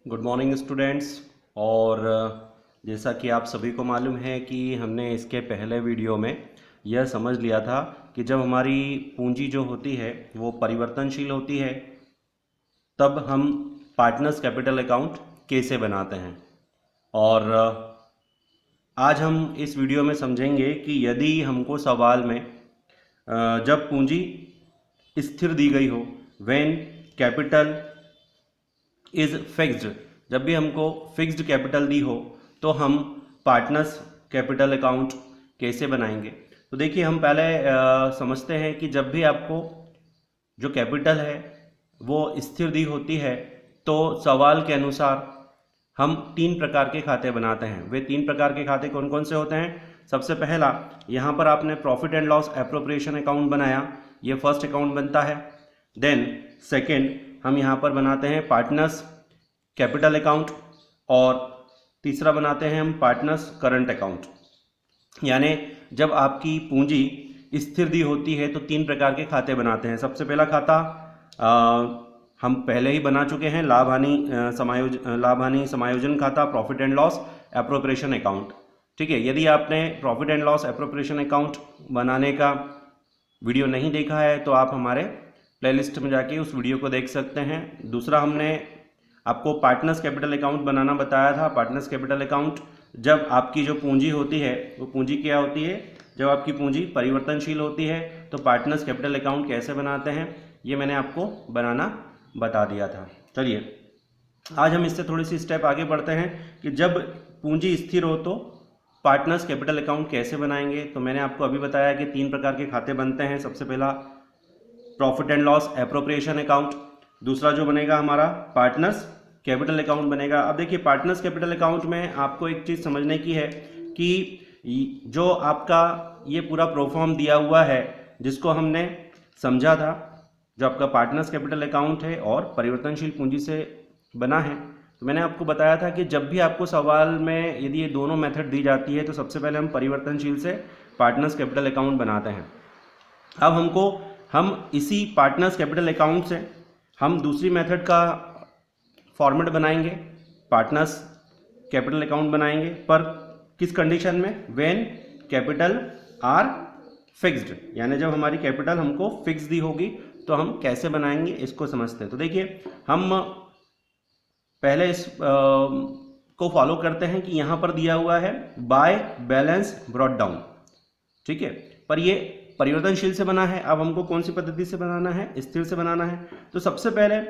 Good morning students. और जैसा कि आप सभी को मालूम है कि हमने इसके पहले वीडियो में यह समझ लिया था कि जब हमारी पूंजी जो होती है वो परिवर्तनशील होती है तब हम पार्टनर्स कैपिटल अकाउंट कैसे बनाते हैं। और आज हम इस वीडियो में समझेंगे कि यदि हमको सवाल में जब पूंजी स्थिर दी गई हो, व्हेन कैपिटल इज फिक्स्ड, जब भी हमको फिक्स्ड कैपिटल दी हो तो हम पार्टनर्स कैपिटल अकाउंट कैसे बनाएंगे। तो देखिए हम पहले समझते हैं कि जब भी आपको जो कैपिटल है वो स्थिर दी होती है तो सवाल के अनुसार हम 3 प्रकार के खाते बनाते हैं। वे 3 प्रकार के खाते कौन कौन से होते हैं? सबसे पहला, यहाँ पर आपने profit and loss appropriation account बनाया, ये फर्स्ट अकाउंट बनता है। देन सेकेंड, हम यहाँ पर बनाते हैं पार्टनर्स कैपिटल अकाउंट, और तीसरा बनाते हैं हम पार्टनर्स करंट अकाउंट। यानी जब आपकी पूंजी स्थिर दी होती है तो 3 प्रकार के खाते बनाते हैं। सबसे पहला खाता हम पहले ही बना चुके हैं, लाभ हानि समायोजन खाता, profit and loss appropriation account. ठीक है, यदि आपने profit and loss appropriation account बनाने का वीडियो नहीं देखा है तो आप हमारे प्लेलिस्ट में जाके उस वीडियो को देख सकते हैं। दूसरा, हमने आपको पार्टनर्स कैपिटल अकाउंट बनाना बताया था। पार्टनर्स कैपिटल अकाउंट जब आपकी जो पूंजी होती है वो पूंजी क्या होती है, जब आपकी पूंजी परिवर्तनशील होती है तो पार्टनर्स कैपिटल अकाउंट कैसे बनाते हैं ये मैंने आपको बनाना बता दिया था। चलिए आज हम इससे थोड़ी सी स्टेप आगे बढ़ते हैं कि जब पूंजी स्थिर हो तो पार्टनर्स कैपिटल अकाउंट कैसे बनाएंगे। तो मैंने आपको अभी बताया कि 3 प्रकार के खाते बनते हैं। सबसे पहला profit and loss appropriation account, दूसरा जो बनेगा हमारा पार्टनर्स कैपिटल अकाउंट बनेगा। अब देखिए पार्टनर्स कैपिटल अकाउंट में आपको एक चीज़ समझने की है कि जो आपका ये पूरा प्रोफॉर्म दिया हुआ है जिसको हमने समझा था, जो आपका पार्टनर्स कैपिटल अकाउंट है और परिवर्तनशील पूंजी से बना है, तो मैंने आपको बताया था कि जब भी आपको सवाल में यदि ये दोनों मेथड दी जाती है तो सबसे पहले हम परिवर्तनशील से पार्टनर्स कैपिटल अकाउंट बनाते हैं। अब हम इसी पार्टनर्स कैपिटल अकाउंट से हम दूसरी मेथड का फॉर्मेट बनाएंगे, पार्टनर्स कैपिटल अकाउंट बनाएंगे, पर किस कंडीशन में? व्हेन कैपिटल आर फिक्स्ड, यानी जब हमारी कैपिटल हमको फिक्स दी होगी तो हम कैसे बनाएंगे इसको समझते हैं। तो देखिए हम पहले इस को फॉलो करते हैं कि यहाँ पर दिया हुआ है बाय बैलेंस ब्रॉट डाउन। ठीक है, पर ये परिवर्तनशील से बना है। अब हमको कौन सी पद्धति से बनाना है? स्थिर से बनाना है। तो सबसे पहले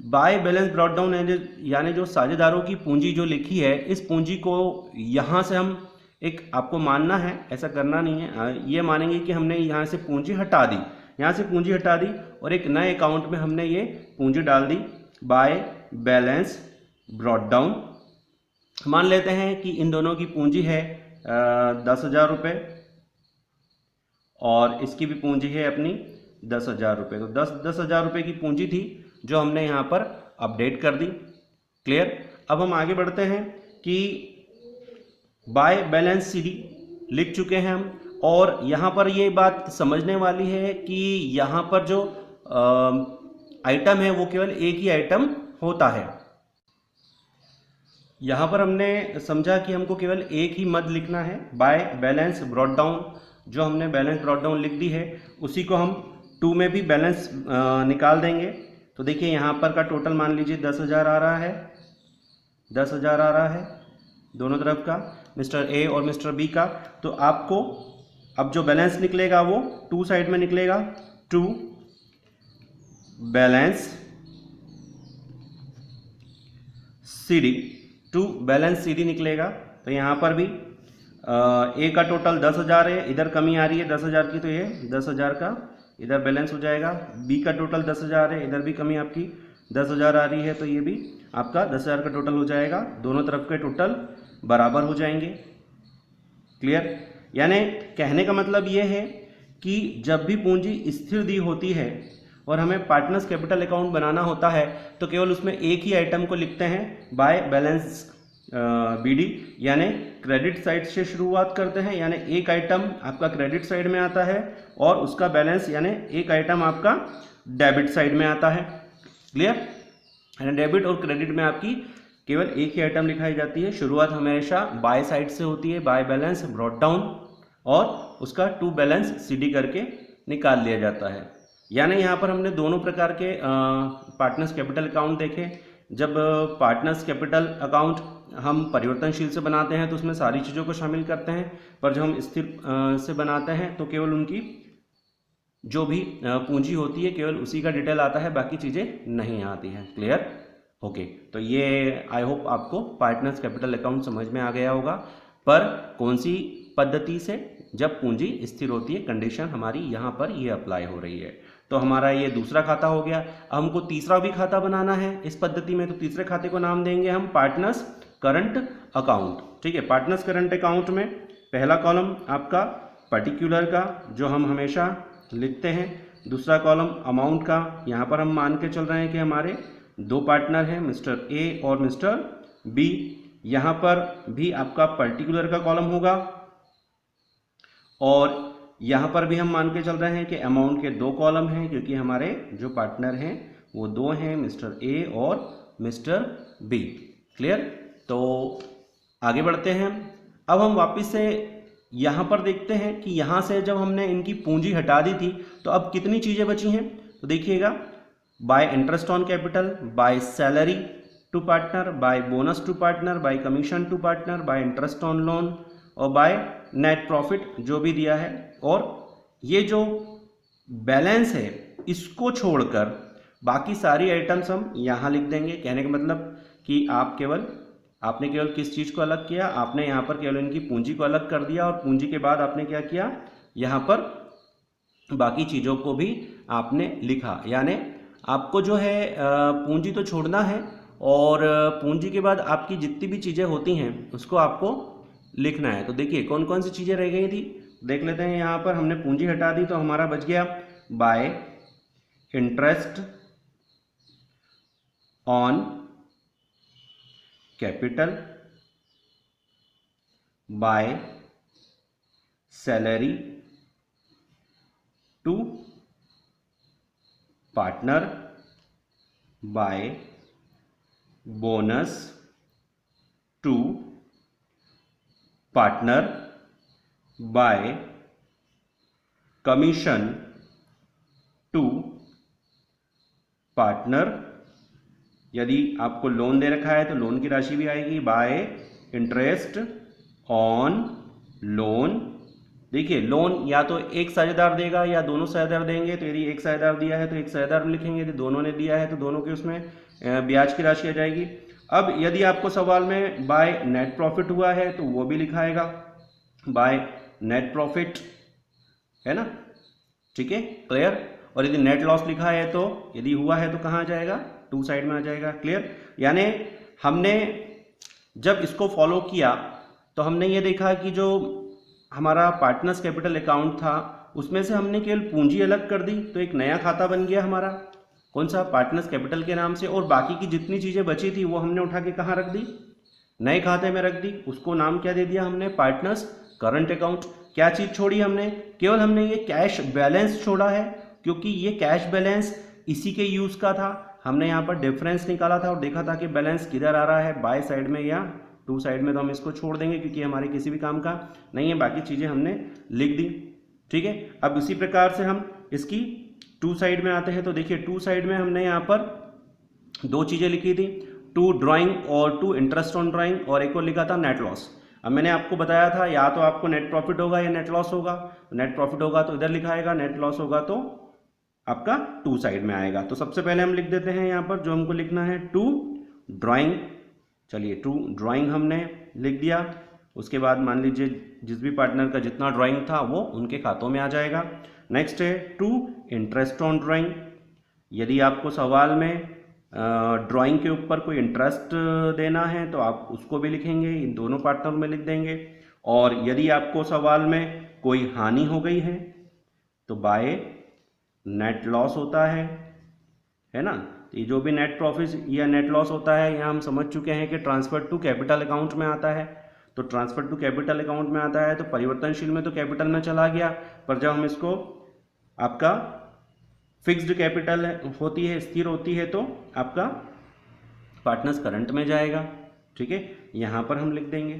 बाय बैलेंस ब्रॉट डाउन यानी जो साझेदारों की पूंजी जो लिखी है, इस पूंजी को यहाँ से हम एक आपको मानना है, ऐसा करना नहीं है, ये मानेंगे कि हमने यहाँ से पूंजी हटा दी, यहाँ से पूंजी हटा दी और एक नए अकाउंट में हमने ये पूंजी डाल दी बाय बैलेंस ब्रॉट डाउन। मान लेते हैं कि इन दोनों की पूंजी है 10,000 रुपये और इसकी भी पूंजी है अपनी 10,000 रुपये। तो 10,000 रुपये की पूंजी थी जो हमने यहाँ पर अपडेट कर दी। क्लियर? अब हम आगे बढ़ते हैं कि बाय बैलेंस सीडी लिख चुके हैं हम, और यहाँ पर ये बात समझने वाली है कि यहाँ पर जो आइटम है वो केवल एक ही आइटम होता है। यहाँ पर हमने समझा कि हमको केवल एक ही मद लिखना है, बाय बैलेंस ब्रॉट डाउन। जो हमने बैलेंस ब्रॉट डाउन लिख दी है उसी को हम 2 में भी बैलेंस निकाल देंगे। तो देखिए यहाँ पर का टोटल मान लीजिए 10,000 आ रहा है, 10,000 आ रहा है दोनों तरफ का, मिस्टर ए और मिस्टर बी का। तो आपको अब जो बैलेंस निकलेगा वो 2 साइड में निकलेगा, 2 बैलेंस सीडी, 2 बैलेंस सीडी निकलेगा। तो यहाँ पर भी ए का टोटल 10,000 है, इधर कमी आ रही है 10,000 की, तो ये 10,000 का इधर बैलेंस हो जाएगा। बी का टोटल 10,000 है, इधर भी कमी आपकी 10,000 आ रही है, तो ये भी आपका 10,000 का टोटल हो जाएगा। दोनों तरफ के टोटल बराबर हो जाएंगे। क्लियर? यानी कहने का मतलब ये है कि जब भी पूंजी स्थिर दी होती है और हमें पार्टनर्स कैपिटल अकाउंट बनाना होता है तो केवल उसमें एक ही आइटम को लिखते हैं बाय बैलेंस बीडी, यानी क्रेडिट साइड से शुरुआत करते हैं, यानी एक आइटम आपका क्रेडिट साइड में आता है और उसका बैलेंस यानी एक आइटम आपका डेबिट साइड में आता है। क्लियर? डेबिट और क्रेडिट में आपकी केवल एक ही आइटम लिखाई जाती है। शुरुआत हमेशा बाय साइड से होती है, बाय बैलेंस ब्रॉट डाउन, और उसका टू बैलेंस सीडी करके निकाल लिया जाता है। यानी यहाँ पर हमने दोनों प्रकार के पार्टनर्स कैपिटल अकाउंट देखे। जब पार्टनर्स कैपिटल अकाउंट हम परिवर्तनशील से बनाते हैं तो उसमें सारी चीज़ों को शामिल करते हैं, पर जब हम स्थिर से बनाते हैं तो केवल उनकी जो भी पूंजी होती है केवल उसी का डिटेल आता है, बाकी चीज़ें नहीं आती हैं। क्लियर? ओके, तो ये आई होप आपको पार्टनर्स कैपिटल अकाउंट समझ में आ गया होगा। पर कौन सी पद्धति से? जब पूंजी स्थिर होती है, कंडीशन हमारी यहाँ पर ये अप्लाई हो रही है। तो हमारा ये दूसरा खाता हो गया। हमको तीसरा भी खाता बनाना है इस पद्धति में, तो तीसरे खाते को नाम देंगे हम पार्टनर्स करंट अकाउंट। ठीक है, पार्टनर्स करंट अकाउंट में पहला कॉलम आपका पर्टिकुलर का, जो हम हमेशा लिखते हैं। दूसरा कॉलम अमाउंट का, यहाँ पर हम मान के चल रहे हैं कि हमारे दो पार्टनर हैं, मिस्टर ए और मिस्टर बी। यहाँ पर भी आपका पर्टिकुलर का कॉलम होगा, और यहाँ पर भी हम मान के चल रहे हैं कि अमाउंट के दो कॉलम हैं, क्योंकि हमारे जो पार्टनर हैं वो दो हैं, मिस्टर ए और मिस्टर बी। क्लियर? तो आगे बढ़ते हैं। अब हम वापस से यहाँ पर देखते हैं कि यहाँ से जब हमने इनकी पूंजी हटा दी थी तो अब कितनी चीज़ें बची हैं। तो देखिएगा, by interest on capital, by salary to partner, by bonus to partner, by commission to partner, by interest on loan, और बाय नेट प्रॉफिट जो भी दिया है। और ये जो बैलेंस है इसको छोड़कर बाकी सारी आइटम्स हम यहाँ लिख देंगे। कहने का मतलब कि आपने केवल किस चीज़ को अलग किया, आपने यहाँ पर केवल इनकी पूंजी को अलग कर दिया, और पूंजी के बाद आपने क्या किया, यहाँ पर बाकी चीज़ों को भी आपने लिखा। यानी आपको जो है पूंजी तो छोड़ना है, और पूंजी के बाद आपकी जितनी भी चीज़ें होती हैं उसको आपको लिखना है। तो देखिए कौन कौन सी चीज़ें रह गई थी, देख लेते हैं। यहाँ पर हमने पूंजी हटा दी तो हमारा बच गया by interest on capital, by salary to partner, by bonus to partner, by commission to partner. यदि आपको लोन दे रखा है तो लोन की राशि भी आएगी, बाय इंटरेस्ट ऑन लोन। देखिए लोन या तो एक साझेदार देगा या दोनों साझेदार देंगे, तो यदि एक साझेदार दिया है तो एक साझेदार में लिखेंगे, यदि दोनों ने दिया है तो दोनों के उसमें ब्याज की राशि आ जाएगी। अब यदि आपको सवाल में बाय नेट प्रॉफिट हुआ है तो वो भी लिखाएगा, बाय नेट प्रॉफिट, है ना? ठीक है, क्लियर? और यदि नेट लॉस लिखा है तो यदि हुआ है तो कहाँ आ जाएगा, टू साइड में आ जाएगा। क्लियर? यानी हमने जब इसको फॉलो किया तो हमने ये देखा कि जो हमारा पार्टनर्स कैपिटल अकाउंट था उसमें से हमने केवल पूंजी अलग कर दी, तो एक नया खाता बन गया हमारा, कौन सा, पार्टनर्स कैपिटल के नाम से। और बाकी की जितनी चीज़ें बची थी वो हमने उठा के कहाँ रख दी, नए खाते में रख दी। उसको नाम क्या दे दिया हमने, पार्टनर्स करंट अकाउंट। क्या चीज़ छोड़ी हमने, केवल हमने ये कैश बैलेंस छोड़ा है, क्योंकि ये कैश बैलेंस इसी के यूज़ का था। हमने यहाँ पर डिफरेंस निकाला था और देखा था कि बैलेंस किधर आ रहा है, बाय साइड में या टू साइड में, तो हम इसको छोड़ देंगे क्योंकि हमारे किसी भी काम का नहीं है। बाकी चीज़ें हमने लिख दी। ठीक है, अब इसी प्रकार से हम इसकी टू साइड में आते हैं। तो देखिए टू साइड में हमने यहाँ पर दो चीज़ें लिखी थी, टू ड्राइंग और टू इंटरेस्ट ऑन ड्राइंग, और एक और लिखा था नेट लॉस। अब मैंने आपको बताया था या तो आपको नेट प्रॉफिट होगा या नेट लॉस होगा। नेट प्रॉफिट होगा तो इधर लिखा आएगा, नेट लॉस होगा तो आपका टू साइड में आएगा। तो सबसे पहले हम लिख देते हैं यहाँ पर जो हमको लिखना है, टू ड्राइंग। चलिए टू ड्राइंग हमने लिख दिया। उसके बाद मान लीजिए जिस भी पार्टनर का जितना ड्राइंग था वो उनके खातों में आ जाएगा। नेक्स्ट है टू इंटरेस्ट ऑन ड्राइंग। यदि आपको सवाल में ड्राइंग के ऊपर कोई इंटरेस्ट देना है तो आप उसको भी लिखेंगे, इन दोनों पार्टनर में लिख देंगे। और यदि आपको सवाल में कोई हानि हो गई है तो बाय नेट लॉस होता है ना। ये जो भी नेट प्रॉफिट या नेट लॉस होता है यहाँ हम समझ चुके हैं कि ट्रांसफर टू कैपिटल अकाउंट में आता है। तो ट्रांसफर टू कैपिटल अकाउंट में आता है तो परिवर्तनशील में तो कैपिटल में चला गया, पर जब हम इसको आपका फिक्स्ड कैपिटल होती है, स्थिर होती है, तो आपका पार्टनर्स करंट में जाएगा। ठीक है, यहाँ पर हम लिख देंगे।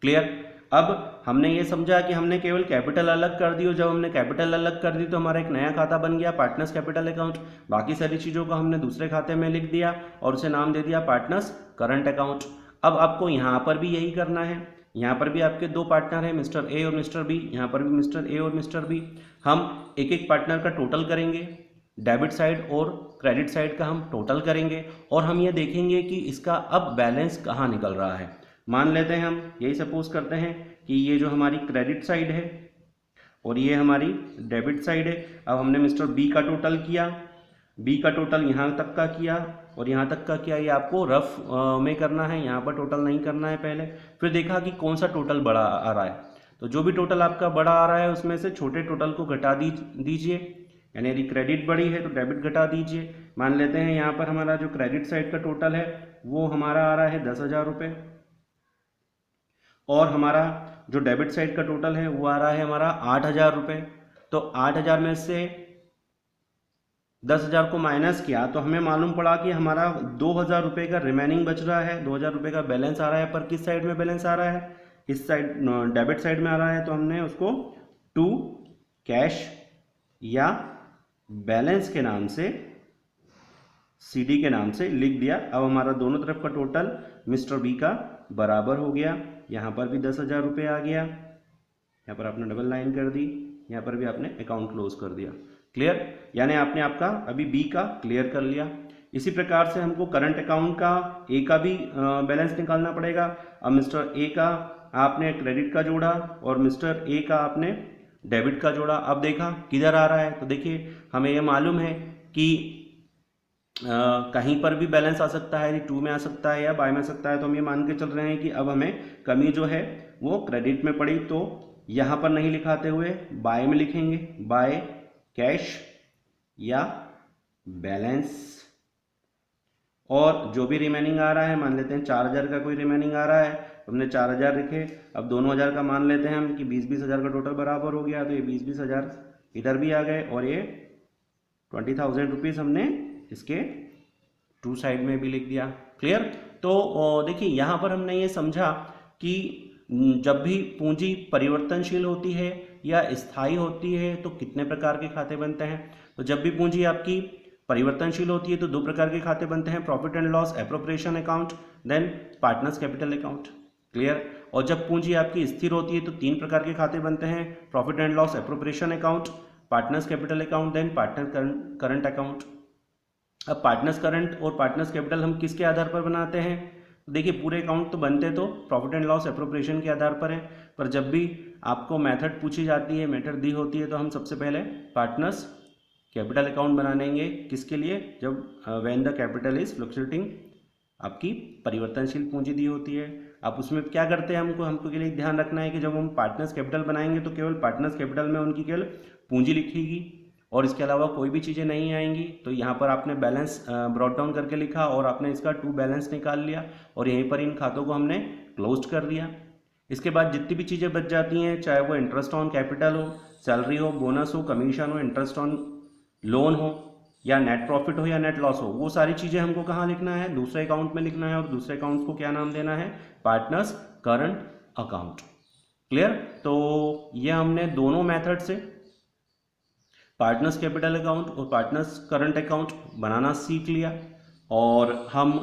क्लियर। अब हमने ये समझा कि हमने केवल कैपिटल अलग कर दी, और जब हमने कैपिटल अलग कर दी तो हमारा एक नया खाता बन गया पार्टनर्स कैपिटल अकाउंट। बाकी सारी चीज़ों को हमने दूसरे खाते में लिख दिया और उसे नाम दे दिया पार्टनर्स करंट अकाउंट। अब आपको यहाँ पर भी यही करना है। यहाँ पर भी आपके दो पार्टनर हैं, मिस्टर ए और मिस्टर बी। यहाँ पर भी मिस्टर ए और मिस्टर बी। हम एक एक पार्टनर का टोटल करेंगे, डेबिट साइड और क्रेडिट साइड का हम टोटल करेंगे, और हम ये देखेंगे कि इसका अब बैलेंस कहाँ निकल रहा है। मान लेते हैं, हम यही सपोज करते हैं कि ये जो हमारी क्रेडिट साइड है और ये हमारी डेबिट साइड है। अब हमने मिस्टर बी का टोटल किया, बी का टोटल यहाँ तक का किया और यहाँ तक का किया। ये आपको रफ में करना है, यहाँ पर टोटल नहीं करना है पहले। फिर देखा कि कौन सा टोटल बड़ा आ रहा है, तो जो भी टोटल आपका बड़ा आ रहा है उसमें से छोटे टोटल को घटा दीजिए। यानी यदि क्रेडिट बड़ी है तो डेबिट घटा दीजिए। मान लेते हैं यहाँ पर हमारा जो क्रेडिट साइड का टोटल है वो हमारा आ रहा है 10,000 रुपये, और हमारा जो डेबिट साइड का टोटल है वो आ रहा है हमारा 8,000 रुपये। तो 8,000 में से 10,000 को माइनस किया तो हमें मालूम पड़ा कि हमारा 2,000 रुपये का रिमेनिंग बच रहा है, 2,000 रुपये का बैलेंस आ रहा है। पर किस साइड में बैलेंस आ रहा है? इस साइड डेबिट साइड में आ रहा है। तो हमने उसको टू कैश या बैलेंस के नाम से, सीडी के नाम से लिख दिया। अब हमारा दोनों तरफ का टोटल मिस्टर बी का बराबर हो गया। यहाँ पर भी 10,000 रुपये आ गया, यहाँ पर आपने डबल लाइन कर दी, यहाँ पर भी आपने अकाउंट क्लोज कर दिया। क्लियर। यानी आपने आपका अभी बी का क्लियर कर लिया। इसी प्रकार से हमको करंट अकाउंट का ए का भी बैलेंस निकालना पड़ेगा। अब मिस्टर ए का आपने क्रेडिट का जोड़ा और मिस्टर ए का आपने डेबिट का जोड़ा। अब देखा किधर आ रहा है, तो देखिए हमें यह मालूम है कि कहीं पर भी बैलेंस आ सकता है, यदि टू में आ सकता है या बाय में आ सकता है। तो हम ये मान के चल रहे हैं कि अब हमें कमी जो है वो क्रेडिट में पड़ी, तो यहाँ पर नहीं लिखाते हुए बाय में लिखेंगे, बाय कैश या बैलेंस। और जो भी रिमेनिंग आ रहा है, मान लेते हैं 4,000 का कोई रिमेनिंग आ रहा है, तो हमने 4,000 लिखे। अब दोनों हज़ार का मान लेते हैं हम कि 20,000 का टोटल बराबर हो गया। तो ये 20,000 इधर भी आ गए और ये 20,000 रुपीज़ हमने इसके टू साइड में भी लिख दिया। क्लियर। तो देखिए यहाँ पर हमने ये समझा कि जब भी पूंजी परिवर्तनशील होती है या स्थायी होती है तो कितने प्रकार के खाते बनते हैं। तो जब भी पूंजी आपकी परिवर्तनशील होती है तो दो प्रकार के खाते बनते हैं, profit and loss appropriation account, then partners capital account. Clear. और जब पूंजी आपकी स्थिर होती है तो तीन प्रकार के खाते बनते हैं, profit and loss appropriation account, partners capital account, then partner current account. अब पार्टनर्स करंट और पार्टनर्स कैपिटल हम किसके आधार पर बनाते हैं? तो देखिए पूरे अकाउंट तो बनते तो प्रॉफिट एंड लॉस एप्रोप्रिएशन के आधार पर है, पर जब भी आपको मेथड पूछी जाती है, मेथड दी होती है, तो हम सबसे पहले पार्टनर्स कैपिटल अकाउंट बनाएंगे। किसके लिए? जब when the capital is fluctuating, आपकी परिवर्तनशील पूंजी दी होती है। आप उसमें क्या करते हैं, हमको के लिए ध्यान रखना है कि जब हम पार्टनर्स कैपिटल बनाएंगे तो केवल पार्टनर्स कैपिटल में उनकी केवल पूंजी लिखेगी और इसके अलावा कोई भी चीज़ें नहीं आएंगी। तो यहाँ पर आपने बैलेंस ब्रॉट डाउन करके लिखा और आपने इसका टू बैलेंस निकाल लिया और यहीं पर इन खातों को हमने क्लोज कर दिया। इसके बाद जितनी भी चीज़ें बच जाती हैं, चाहे वो इंटरेस्ट ऑन कैपिटल हो, सैलरी हो, बोनस हो, कमीशन हो, इंटरेस्ट ऑन लोन हो, या नेट प्रॉफिट हो या नेट लॉस हो, वो सारी चीज़ें हमको कहाँ लिखना है? दूसरे अकाउंट में लिखना है। और दूसरे अकाउंट को क्या नाम देना है? Partners current account. क्लियर। तो ये हमने दोनों मेथड से पार्टनर्स कैपिटल अकाउंट और पार्टनर्स करंट अकाउंट बनाना सीख लिया और हम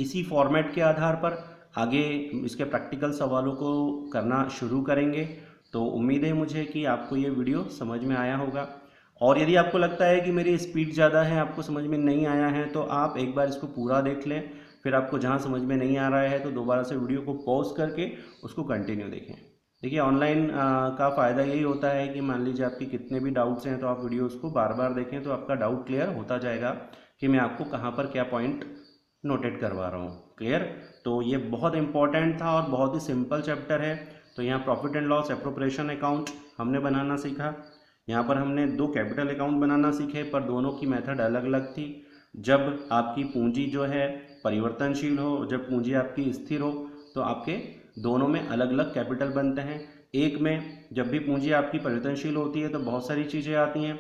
इसी फॉर्मेट के आधार पर आगे इसके प्रैक्टिकल सवालों को करना शुरू करेंगे। तो उम्मीद है मुझे कि आपको ये वीडियो समझ में आया होगा, और यदि आपको लगता है कि मेरी स्पीड ज़्यादा है, आपको समझ में नहीं आया है, तो आप एक बार इसको पूरा देख लें। फिर आपको जहाँ समझ में नहीं आ रहा है तो दोबारा से वीडियो को पॉज करके उसको कंटिन्यू देखें। देखिए ऑनलाइन का फ़ायदा यही होता है कि मान लीजिए आपके कितने भी डाउट्स हैं तो आप वीडियोस को बार बार देखें तो आपका डाउट क्लियर होता जाएगा कि मैं आपको कहाँ पर क्या पॉइंट नोटेट करवा रहा हूँ। क्लियर। तो ये बहुत इंपॉर्टेंट था और बहुत ही सिंपल चैप्टर है। तो यहाँ profit and loss appropriation account हमने बनाना सीखा। यहाँ पर हमने दो कैपिटल अकाउंट बनाना सीखे, पर दोनों की मेथड अलग अलग थी। जब आपकी पूंजी जो है परिवर्तनशील हो, जब पूंजी आपकी स्थिर हो, तो आपके दोनों में अलग अलग कैपिटल बनते हैं। एक में जब भी पूंजी आपकी परिवर्तनशील होती है तो बहुत सारी चीज़ें आती हैं।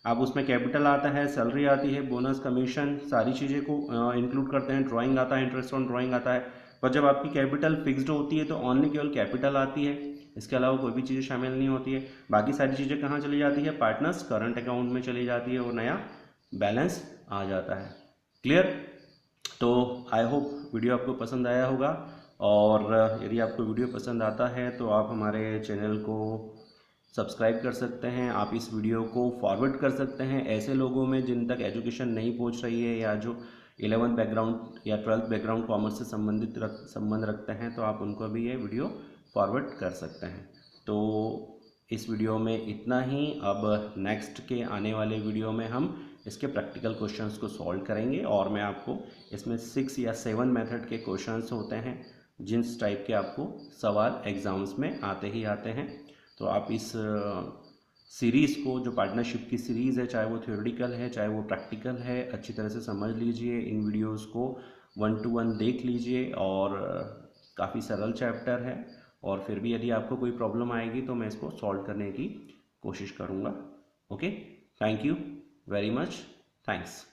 अब उसमें कैपिटल आता है, सैलरी आती है, बोनस, कमीशन, सारी चीज़ें को इंक्लूड करते हैं, ड्राइंग आता है, इंटरेस्ट ऑन ड्राइंग आता है। पर जब आपकी कैपिटल फिक्स्ड होती है तो ओनली केवल कैपिटल आती है, इसके अलावा कोई भी चीज़ें शामिल नहीं होती है। बाकी सारी चीज़ें कहाँ चली जाती है? पार्टनर्स करंट अकाउंट में चली जाती है और नया बैलेंस आ जाता है। क्लियर? तो आई होप वीडियो आपको पसंद आया होगा, और यदि आपको वीडियो पसंद आता है तो आप हमारे चैनल को सब्सक्राइब कर सकते हैं। आप इस वीडियो को फॉरवर्ड कर सकते हैं ऐसे लोगों में जिन तक एजुकेशन नहीं पहुंच रही है, या जो 11th बैकग्राउंड या 12th बैकग्राउंड कॉमर्स से संबंध रखते हैं, तो आप उनको भी ये वीडियो फॉरवर्ड कर सकते हैं। तो इस वीडियो में इतना ही। अब नेक्स्ट के आने वाले वीडियो में हम इसके प्रैक्टिकल क्वेश्चंस को सॉल्व करेंगे, और मैं आपको इसमें 6 या 7 मेथड के क्वेश्चंस होते हैं जिस टाइप के आपको सवाल एग्ज़ाम्स में आते ही आते हैं। तो आप इस सीरीज़ को, जो पार्टनरशिप की सीरीज़ है, चाहे वो थ्योरेटिकल है चाहे वो प्रैक्टिकल है, अच्छी तरह से समझ लीजिए। इन वीडियोस को 1 to 1 देख लीजिए, और काफ़ी सरल चैप्टर है। और फिर भी यदि आपको कोई प्रॉब्लम आएगी तो मैं इसको सॉल्व करने की कोशिश करूँगा। Okay, thank you very much, thanks.